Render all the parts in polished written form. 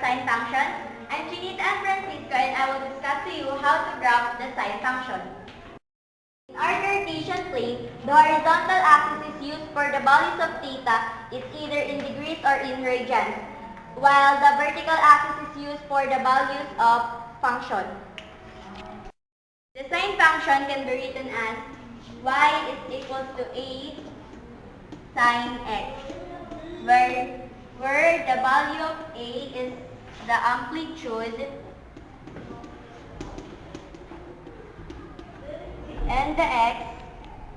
sine function. I'm Chinita and Francisco, and I will discuss to you how to graph the sine function. In our Cartesian plane, the horizontal axis is used for the values of theta is either in degrees or in radians, while the vertical axis is used for the values of function. The sine function can be written as y is equals to a sine x, where the value of a is the amplitude and the x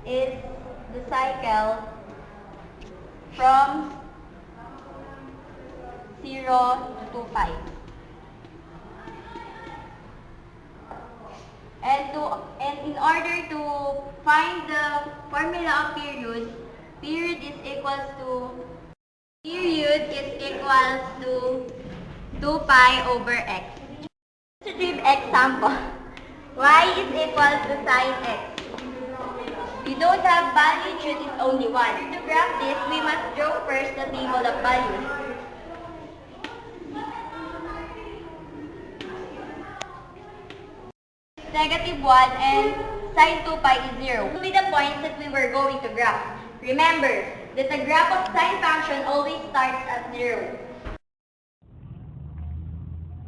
is the cycle from 0 to 2pi. And in order to find the formula of period is equals to 2 pi over x. Illustrative example. Y is equal to sine x. We don't have magnitude is only 1. To graph this, we must draw first the table of values. Negative 1 and sine 2 pi is 0. These will be the points that we were going to graph. Remember that the graph of sine function always starts at 0.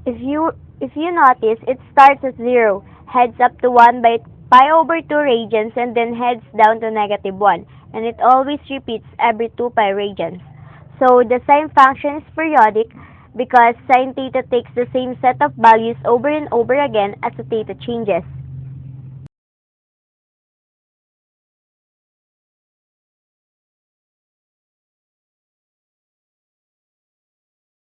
If you notice, it starts at 0, heads up to 1 by pi over 2 radians, and then heads down to negative 1. And it always repeats every 2 pi radians. So the sine function is periodic because sine theta takes the same set of values over and over again as the theta changes.